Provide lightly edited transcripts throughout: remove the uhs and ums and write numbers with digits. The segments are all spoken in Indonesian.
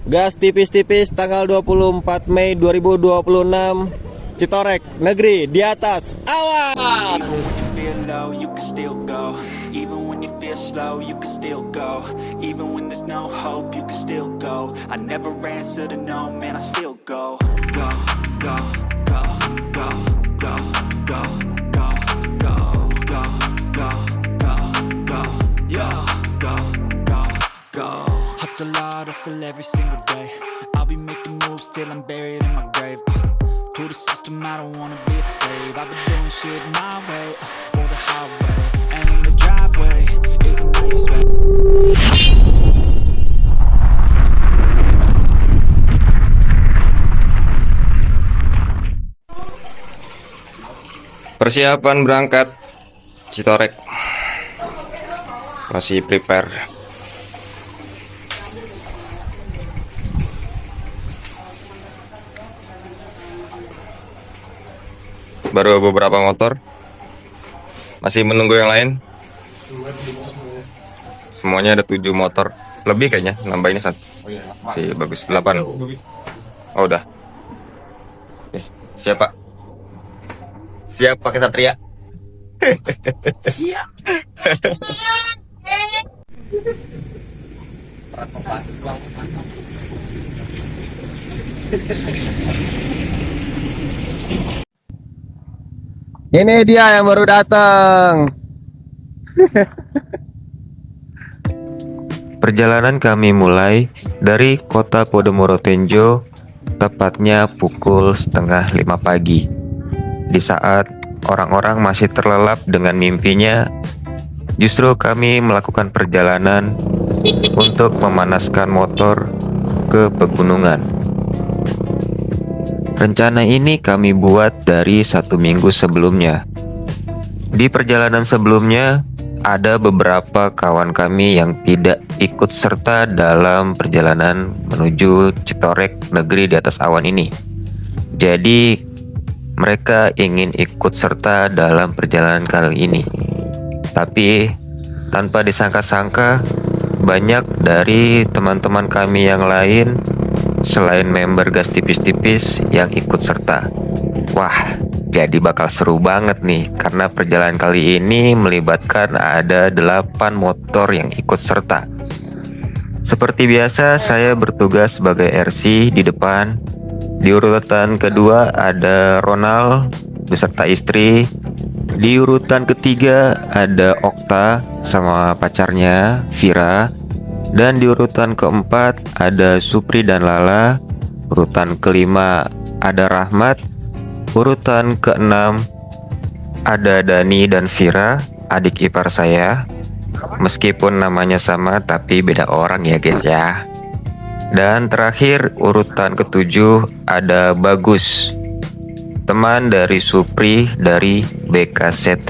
Gas tipis-tipis tanggal 24 Mei 2026. Citorek, negeri di atas awan. Even when you feel low, you can still go. Even when you feel slow, you can still go. Even when there's no hope, you can still go. I never answer to no, man, I still go. Go, go, go, go, go, go, go, go, go, go, go, go, yo, go, go, go. Hustle hard, hustle every single day. I'll be making moves till I'm buried in my grave. To the system, I don't wanna be a slave. I've been doing shit my way, or the highway. And in the driveway is a nice way. Persiapan berangkat Citorek. Masih prepare. Baru beberapa motor. Masih menunggu yang lain. Semuanya ada 7 motor. Lebih kayaknya, nambah ini 1. Si bagus 8. Oh udah. Siap Pak. Siap pakai Satria. Siap. Ini dia yang baru datang. Perjalanan kami mulai dari kota Podomoro Tenjo, tepatnya pukul 4:30 pagi. Di saat orang-orang masih terlelap dengan mimpinya, justru kami melakukan perjalanan untuk memanaskan motor ke pegunungan. Rencana ini kami buat dari 1 minggu sebelumnya. Di perjalanan sebelumnya, ada beberapa kawan kami yang tidak ikut serta dalam perjalanan menuju Citorek, negeri di atas awan ini. Jadi, mereka ingin ikut serta dalam perjalanan kali ini. Tapi, tanpa disangka-sangka, banyak dari teman-teman kami yang lain selain member gas tipis-tipis yang ikut serta. Wah, jadi bakal seru banget nih, karena perjalanan kali ini melibatkan ada 8 motor yang ikut serta. Seperti biasa, saya bertugas sebagai RC di depan. Di urutan kedua ada Ronald beserta istri. Di urutan ketiga ada Okta sama pacarnya Vira. Dan di urutan keempat ada Supri dan Lala. Urutan kelima ada Rahmat. Urutan keenam ada Dani dan Vira, adik ipar saya. Meskipun namanya sama tapi beda orang ya guys ya. Dan terakhir urutan ketujuh ada Bagus, teman dari Supri dari BKCT.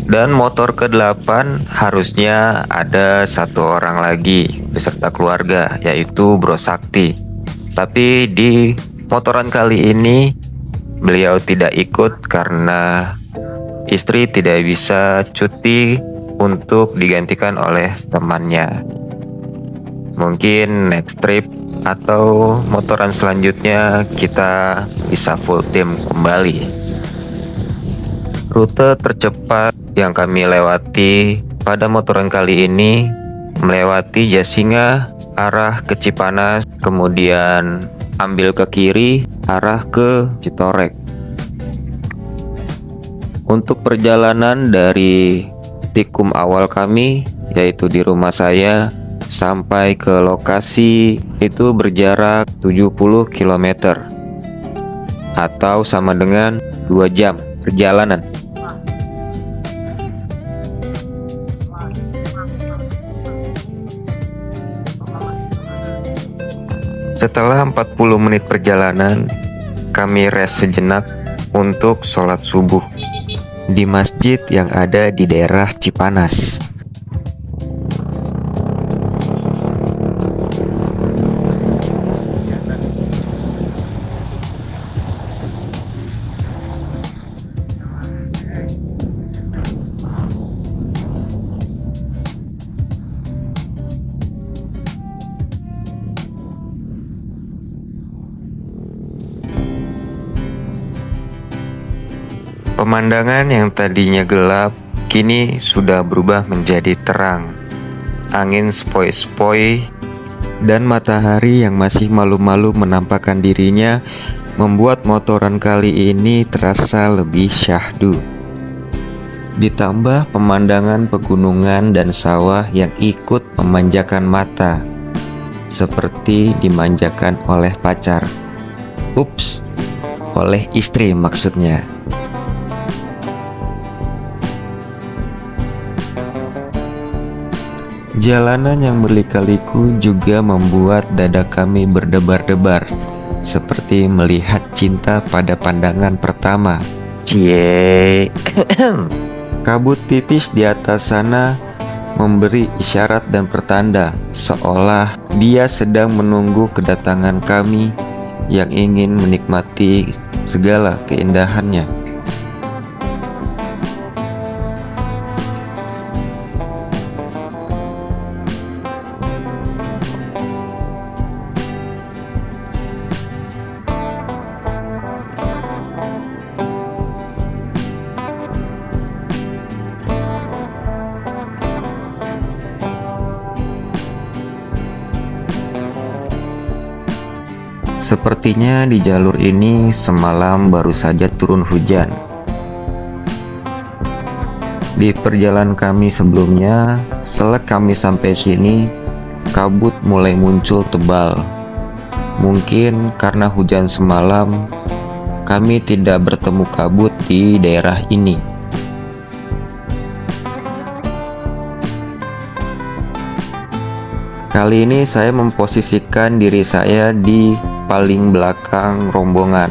Dan motor ke-8 harusnya ada 1 orang lagi beserta keluarga, yaitu Bro Sakti. Tapi di motoran kali ini beliau tidak ikut karena istri tidak bisa cuti untuk digantikan oleh temannya. Mungkin next trip atau motoran selanjutnya kita bisa full tim kembali. Rute tercepat yang kami lewati pada motoran kali ini melewati Jasinga arah ke Cipanas, kemudian ambil ke kiri arah ke Citorek. Untuk perjalanan dari tikum awal kami, yaitu di rumah saya, sampai ke lokasi itu berjarak 70 km atau sama dengan 2 jam perjalanan. Setelah 40 menit perjalanan, kami rest sejenak untuk sholat subuh di masjid yang ada di daerah Cipanas. Pemandangan yang tadinya gelap kini sudah berubah menjadi terang. Angin sepoi-sepoi dan matahari yang masih malu-malu menampakkan dirinya membuat motoran kali ini terasa lebih syahdu. Ditambah pemandangan pegunungan dan sawah yang ikut memanjakan mata, seperti dimanjakan oleh pacar. Ups, oleh istri maksudnya. Jalanan yang berlika-liku juga membuat dada kami berdebar-debar, seperti melihat cinta pada pandangan pertama. Cie. Kabut tipis di atas sana memberi isyarat dan pertanda, seolah dia sedang menunggu kedatangan kami yang ingin menikmati segala keindahannya. Sepertinya di jalur ini semalam baru saja turun hujan. Di perjalanan kami sebelumnya, setelah kami sampai sini, kabut mulai muncul tebal. Mungkin karena hujan semalam, kami tidak bertemu kabut di daerah ini. Kali ini saya memposisikan diri saya di paling belakang rombongan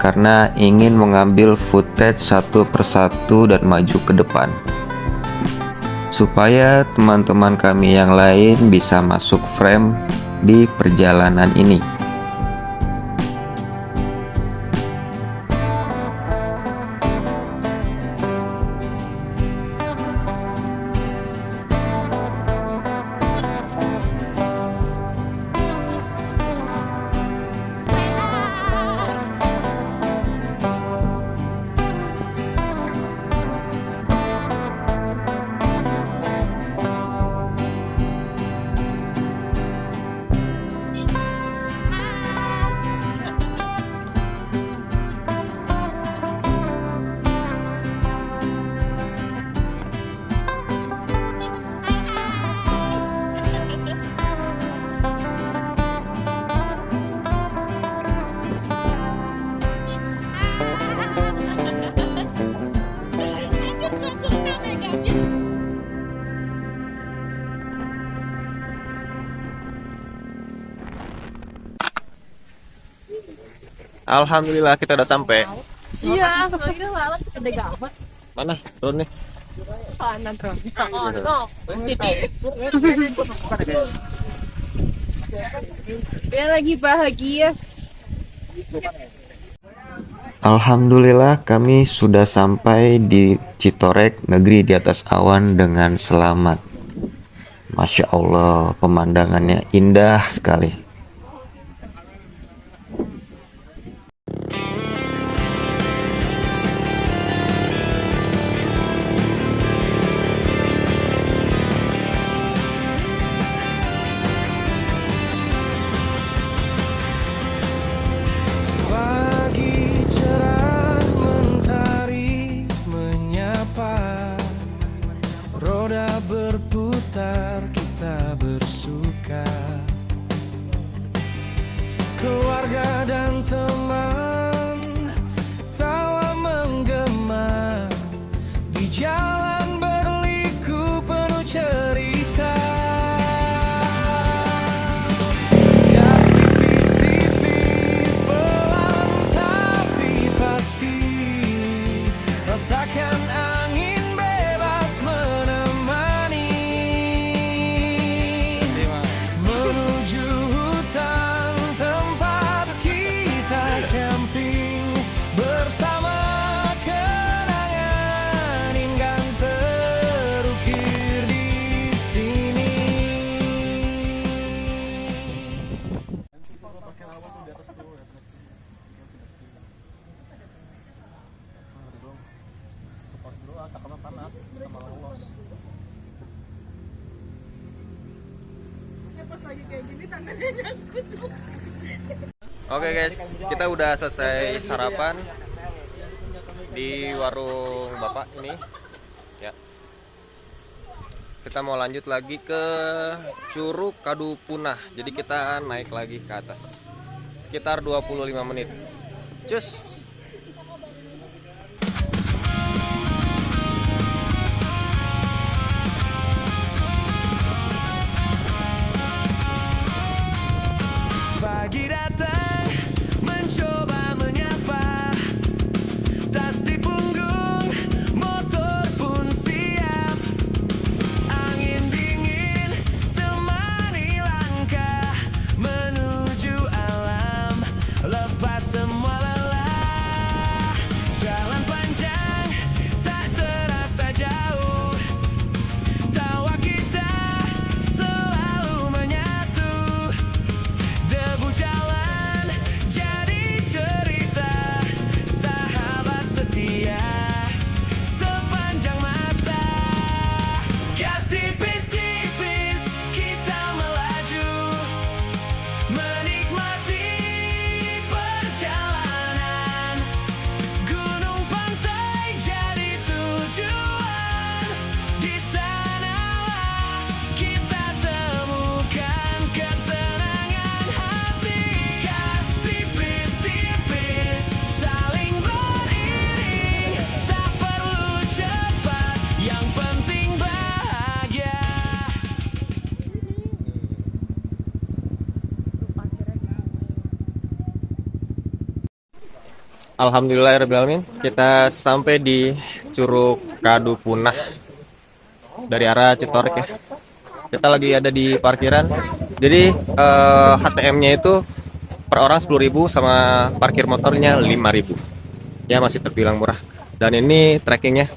karena ingin mengambil footage satu persatu dan maju ke depan, supaya teman-teman kami yang lain bisa masuk frame di perjalanan ini. Alhamdulillah kita udah sampai. Iya, kita lalat ada gambar Mana? Turun nih. kanan terus. Oh, dia lagi bahagia. Alhamdulillah kami sudah sampai di Citorek, negeri di atas awan dengan selamat. Masya Allah, pemandangannya indah sekali. Pagi cerah mentari menyapa, roda berputar kita bersuka. Oke guys, kita udah selesai sarapan di warung bapak ini ya. Kita mau lanjut lagi ke Curug Kadupunah. Jadi kita naik lagi ke atas sekitar 25 menit. Cus. Pagi datang mencoba menyapa, tas di punggung, motor pun siap. Angin dingin temani langkah menuju alam, lepas semua lelah. Jalan panjang tak terasa jauh, tawa kita selalu menyatu. Debu jalan jadi cerita, sahabat setia sepanjang masa. Gas tipis-tipis kita melaju, menikmati perjalanan. Gunung pantai jadi tujuan, di sanalah kita temukan ketenangan hati. Gas tipis-tipis saling beriring, tak perlu cepat, yang penting bahagia. Alhamdulillahirrahmanirrahim, kita sampai di Curug Kadupunah dari arah Citorek ya. Kita lagi ada di parkiran. Jadi HTM-nya itu per orang 10.000 sama parkir motornya 5.000. Ya masih terbilang murah. Dan ini trekkingnya.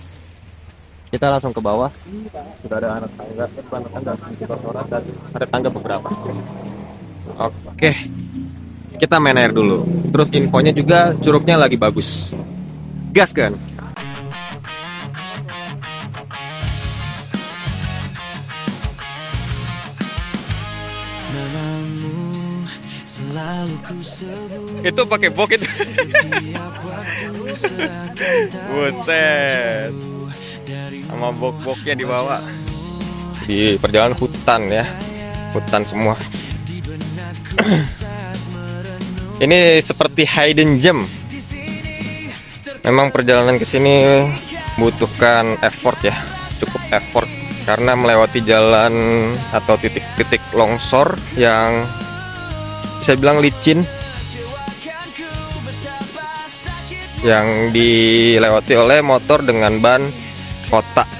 Kita langsung ke bawah. Sudah ada anak tangga, dan ada tangga beberapa. Oke. Kita main air dulu. Terus infonya juga curugnya lagi bagus. Gas kan? Namamu selalu ku sebut, Itu pakai bok itu. setiap waktu seakan tak Buset. dari Sama bok-boknya dibawa. Di perjalanan hutan ya. Hutan semua. di benakku saat merenung. Ini seperti hidden gem. Di sini Memang perjalanan ke sini butuhkan effort ya, cukup effort karena melewati jalan atau titik-titik longsor yang bisa bilang licin, yang dilewati oleh motor dengan ban kotak,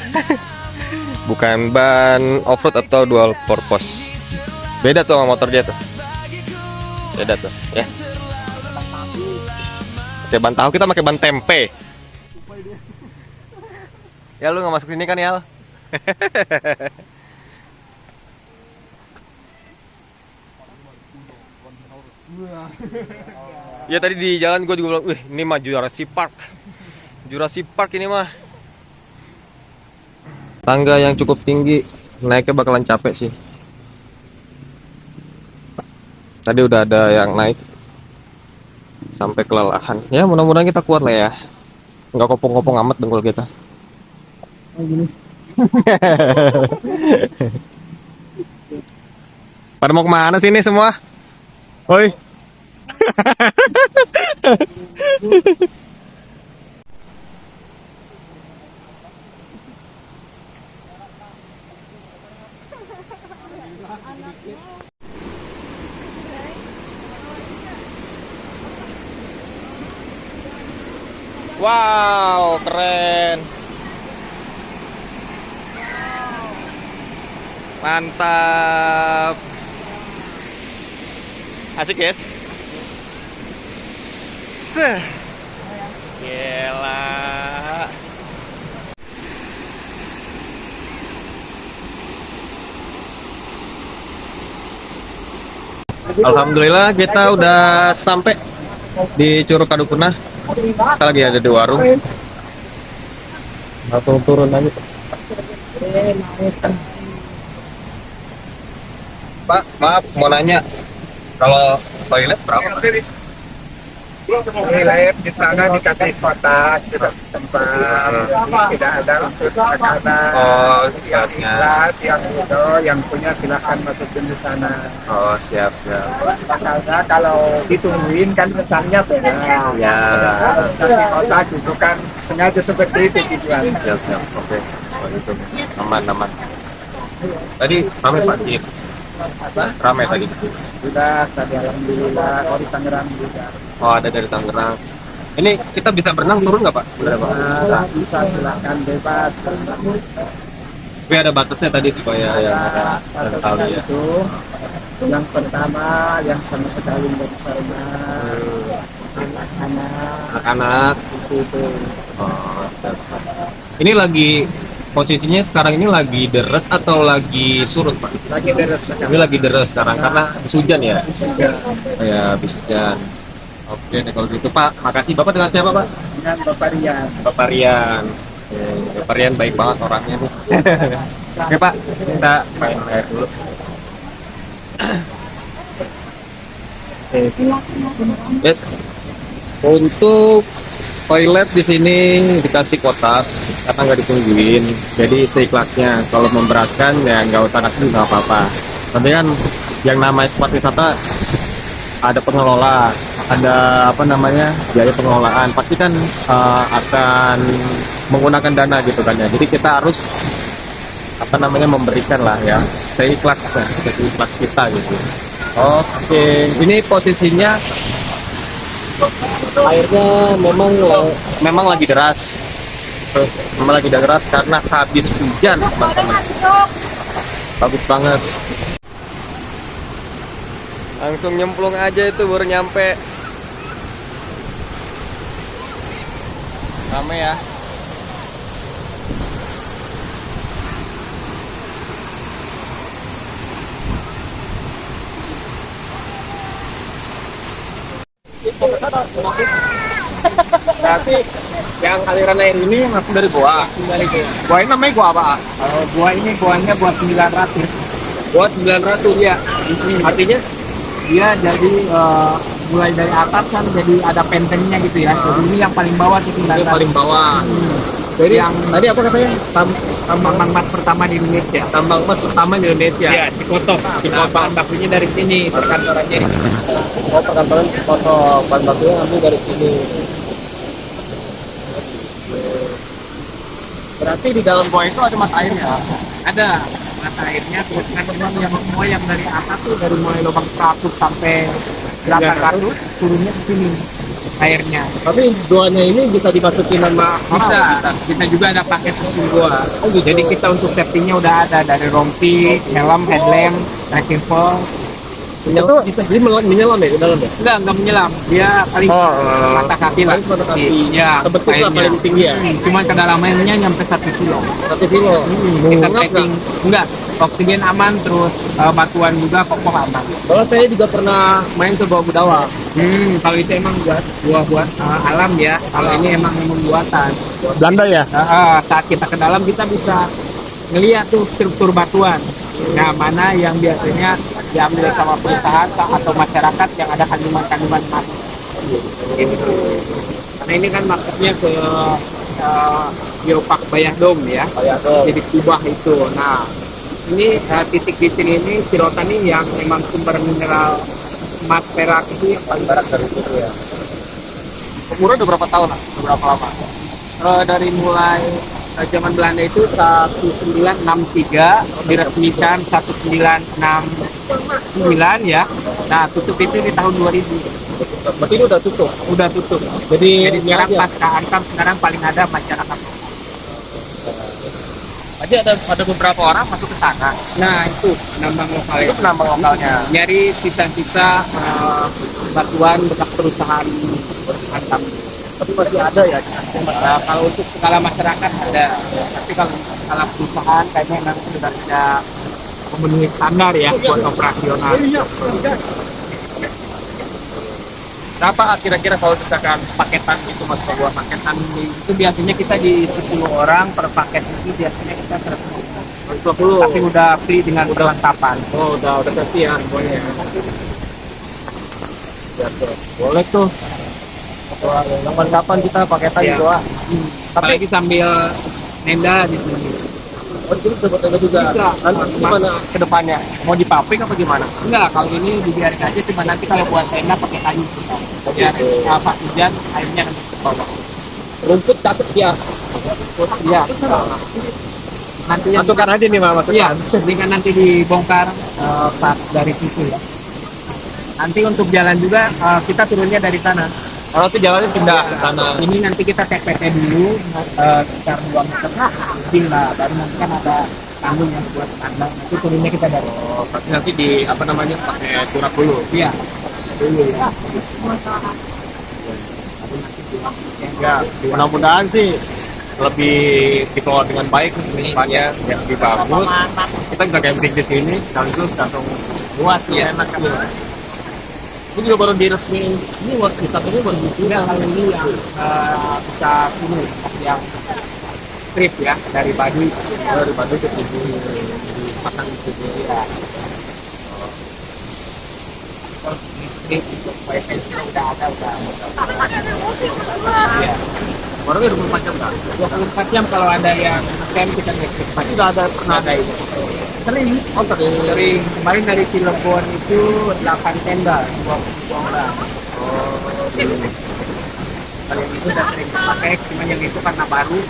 bukan ban off-road atau dual purpose. Beda tuh sama motor dia tuh, beda tuh ya. Pakai ban tahu, kita pakai ban tempe. Ya lu nggak masuk sini kan ya? Ya tadi di jalan gue juga bilang, wih ini mah Jurassic Park. Jurassic Park ini mah. Tangga yang cukup tinggi, naiknya bakalan capek sih. Tadi udah ada yang naik sampai kelelahan. Ya mudah-mudahan kita kuat lah ya. Nggak kopong-kopong amat dengkul kita. Pada mau kemana sih ini semua? Oi. Wow, keren. Mantap. Asik, guys. Seh. Gila. Alhamdulillah kita udah sampai di Curug Kadupunah. Kita lagi ada di warung. Langsung turun aja. Pak, maaf mau nanya. Kalau toilet berapa? Wilayah di sana dikasih kotak, tidak tempat, tidak ada untuk makanan. Oh, Yang siapnya. ikhlas, yang itu, yang punya silahkan masukin di sana. Oh, siap, siap. Karena kalau ditungguin kan kesannya benar. Ya, Kasih kotak itu kan sengaja seperti itu tujuan. siap, siap. Oke. Oh, itu aman, aman. Tadi ramai parkir. Ramai tadi. Sudah, tadi alhamdulillah, kalau di Tangerang juga. Oh, ada dari Tangerang. Ini kita bisa berenang turun nggak Pak? Bener, Pak? Nah, bisa silahkan bebas. Tapi ada batasnya tadi supaya yang ada tahu Batasnya ya. itu yang pertama yang sama sekali nggak bisa renang, anak-anak Anak-anak. itu Oh, siap. Ini lagi posisinya sekarang ini lagi deres atau lagi surut Pak? lagi beres Ini sekarang. lagi deres sekarang karena habis hujan ya. Sudah Ya, habis hujan. Oke, deh, kalau gitu Pak, makasih. Bapak dengan siapa Pak? dengan Bapak Rian. Bapak Rian. Oke, Bapak Rian baik banget orangnya nih. Oke Pak, kita main air dulu. Yes. Untuk toilet di sini dikasih kotak karena nggak ditungguin. Jadi seikhlasnya. Kalau memberatkan ya nggak usah kasih nggak apa-apa. Tapi kan yang namanya tempat wisata ada pengelola, ada apa namanya biaya pengelolaan. Pasti kan akan menggunakan dana gitu kan ya. Jadi kita harus apa namanya memberikan lah ya seikhlasnya, seikhlas kita gitu. Oke, ini posisinya airnya memang lagi deras. Memang lagi deras karena habis hujan, teman-teman. Bagus banget. Langsung nyemplung aja itu baru nyampe. Rame ya. Berarti yang aliran air ini masuk dari gua. Gua ini namanya gua apa? Kalau gua ini goanya buat 900 Buat 900 ya. Artinya dia jadi mulai dari atas kan jadi ada pentengnya gitu ya. Jadi ini yang paling bawah itu ini paling bawah. Jadi yang tadi apa katanya? tambang emas pertama di Indonesia. Tambang emas pertama di Indonesia. Ya, Cikotok. Nah, bahan bakunya dari sini, perkantorannya. Oh, perkantoran foto bahan bakunya ambil dari sini. Berarti di dalam gua itu ada mata airnya. Ada mata airnya, terus kan yang semua yang dari atas tuh dari mulai lubang 100 sampai 800 turunnya ke sini airnya. Tapi duanya ini bisa dimasukin sama Bisa, kita juga ada paket khusus gua. Oh, gitu. Jadi kita untuk safety-nya udah ada dari rompi, helm, headlamp, trekking pole. Itu bisa jadi menyelam ya ke dalam ya? Enggak menyelam. Dia paling mata kaki lah. Paling mata kaki. Iya, Kebetul lah airnya. paling tinggi ya? Cuman kedalamannya nyampe 1 kilo. 1 kilo. Kita trekking, enggak, oksigen aman, terus batuan juga kokoh aman. Kalau saya juga pernah main ke Gua Budawa. Kalau itu emang buat alam ya. Kalau ini emang buatan. Belanda ya? Saat kita ke dalam kita bisa ngeliat tuh struktur batuan. Nah, mana yang biasanya diambil sama perusahaan atau masyarakat yang ada kandungan-kandungan emas. Gitu. Karena ini kan marketnya ke Geopark Bayah-Dom ya. Bayah-Dom. Jadi kubah itu. Nah, ini titik di sini ini Cirotan ini yang memang sumber mineral emas perak itu yang paling Barat dari situ ya. Umurnya udah berapa tahun lah? Udah berapa lama? dari mulai zaman Belanda itu 1963 diresmikan 1969 ya. Nah, tutup itu di tahun 2000. Berarti ini udah tutup. Udah tutup. Jadi Sekarang aja. pasca Antam sekarang paling ada masyarakat. Aja ada beberapa orang masuk ke sana. Nah, itu penambang lokal Itu ya. penambang lokalnya. Nyari sisa-sisa batuan bekas perusahaan Antam. Tapi masih ada ya. Kalau untuk skala masyarakat ada, tapi kalau skala perusahaan kayaknya memang sudah tidak memenuhi standar ya buat operasional. Berapa kira-kira kalau misalkan paketan itu mas Paketan itu biasanya kita di 10 orang per paket itu biasanya kita 100. Tapi udah free dengan kelengkapan. Oh, udah free ya semuanya. Ya, tuh. Boleh tuh. Kapan kita pakai tadi doa. Tapi lagi sambil nenda di sini. Oh, itu dapat tenda juga. Nanti gimana ke depannya? Mau di pabrik apa gimana? Enggak, kalau ini dibiarin aja, cuma nanti kalau buat tenda pakai kayu. Biar pas hujan airnya nanti ke bawah. Rumput catat ya. Rumput ya. Nanti masukkan aja nih Mama. Iya, dengan nanti dibongkar pas dari situ ya. Nanti untuk jalan juga kita turunnya dari sana. Kalau itu jalannya pindah ke sana. Ini nanti kita TPT dulu sekitar 2 meter lebih lah. Baru nanti kan ada tanggung yang buat tandang. Nanti turunnya kita dari. Oh, berarti nanti di apa namanya pakai turap dulu. Iya. Dulu ya. Ya, mudah-mudahan sih lebih dikelola dengan baik depannya yang lebih bagus. Kita bisa camping di sini, sekaligus langsung buat ya enak kan. Ini juga baru diresmiin. Ini buat kita ini baru diresmiin kali ini yang kita ini yang trip ya dari Baduy ke Tugu pasang di Tugu ya. Ini untuk wifi udah ada udah. Iya. Baru 24 jam kan? 24 jam kalau ada yang camp kita ngecek. Pasti udah ada pernah ada itu. Sering. Oh sering. Kemarin dari Cilegon itu 8 tenda 20 orang. Oh. Kalau yang itu udah sering dipakai, cuma yang itu karena baru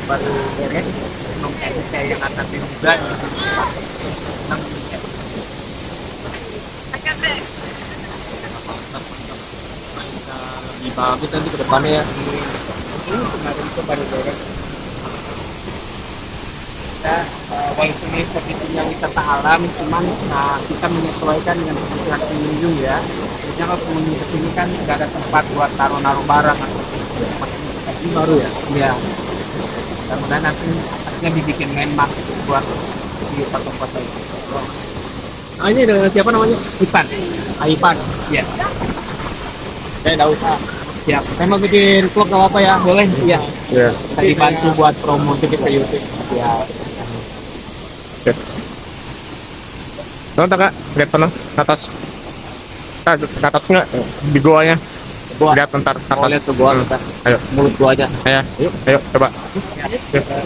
beres. Belum saya yang atasin juga. Lebih bagus nanti ke depannya ya. Ini kemarin itu baru beres. Kita walaupun ini posisinya wisata alam, cuman kita menyesuaikan dengan kebutuhan pengunjung ya. Maksudnya kalau pengunjung kesini kan nggak ada tempat buat naruh barang atau tempat ini baru ya. Iya. Mudah-mudahan nanti akhirnya dibikin landmark buat di foto-foto itu. Ah, ini dengan siapa namanya? Ipan. Ipan. Iya. Saya nggak usah. Siap. Saya mau bikin vlog nggak apa ya? Boleh? Iya. Iya. Tadi bantu buat promo ke YouTube. Ya. Sana tak kak, lihat sana ke atas. Ke atas nggak di goanya? Gua Lihat ntar ke atas. lihat tuh gua kita. Ayo, Mulut gua aja. ayo coba.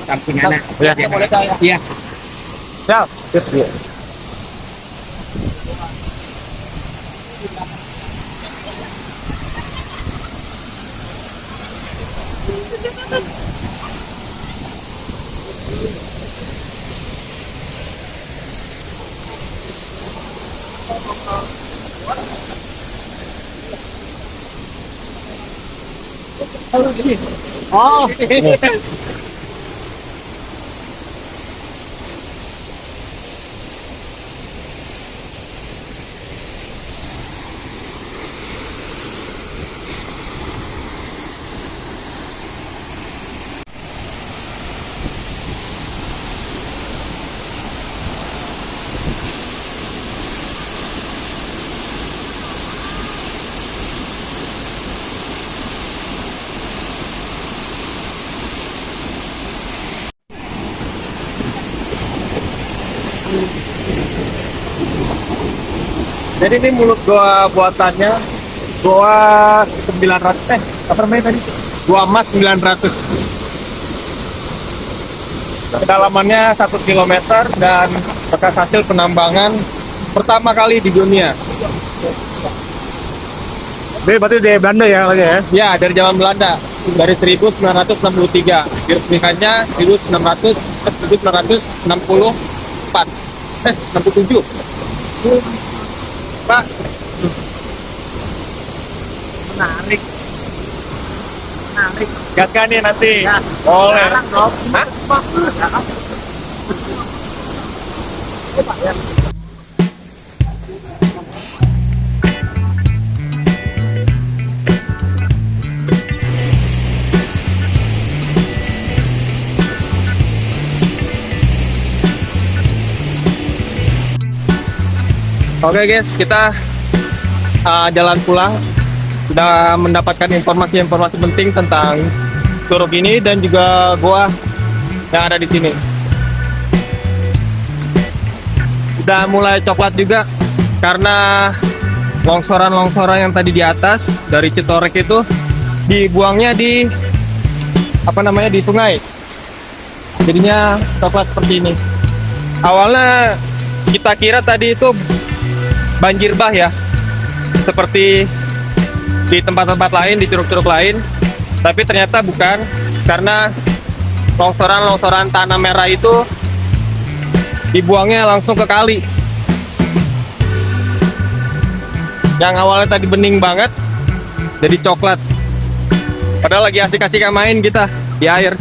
Sampingannya. Iya. Iya. Siap. Iya. Oh. Jadi ini mulut goa buatannya goa 900 apa namanya tadi? Goa emas 900. Kedalamannya 1 km dan bekas hasil penambangan pertama kali di dunia. Jadi berarti dari Belanda ya lagi ya? Ya, dari zaman Belanda. Dari 1963. Diresmikannya 1964. 67. Pak. Menarik. Gas kan nih nanti? Ya. Boleh. Hah? Oke guys, kita jalan pulang. Sudah mendapatkan informasi-informasi penting tentang Curug ini dan juga goa yang ada di sini. udah mulai coklat juga karena longsoran-longsoran yang tadi di atas dari Citorek itu dibuangnya di di sungai. Jadinya coklat seperti ini. Awalnya kita kira tadi itu banjir bah ya, seperti di tempat-tempat lain, di curug-curug lain, tapi ternyata bukan, karena longsoran-longsoran tanah merah itu dibuangnya langsung ke kali. Yang awalnya tadi bening banget jadi coklat. Padahal lagi asik-asik main kita di air.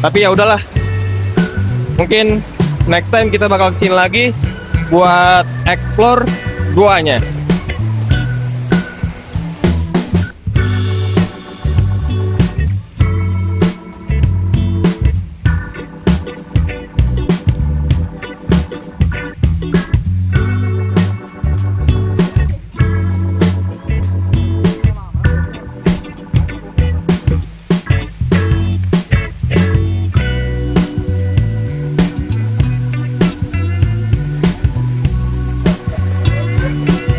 Tapi ya udahlah. Mungkin next time kita bakal kesini lagi buat explore goanya.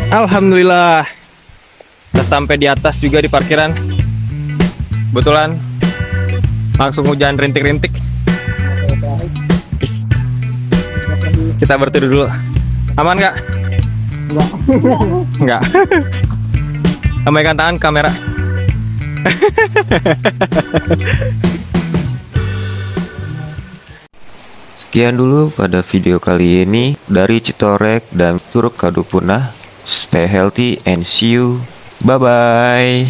Alhamdulillah udah sampai di atas juga di parkiran. Kebetulan langsung hujan rintik-rintik. Kita bertidur dulu. Aman nggak? Nggak. Lambaikan tangan kamera. Sekian dulu pada video kali ini dari Citorek dan Curug Kadupunah. Stay healthy and see you. Bye bye.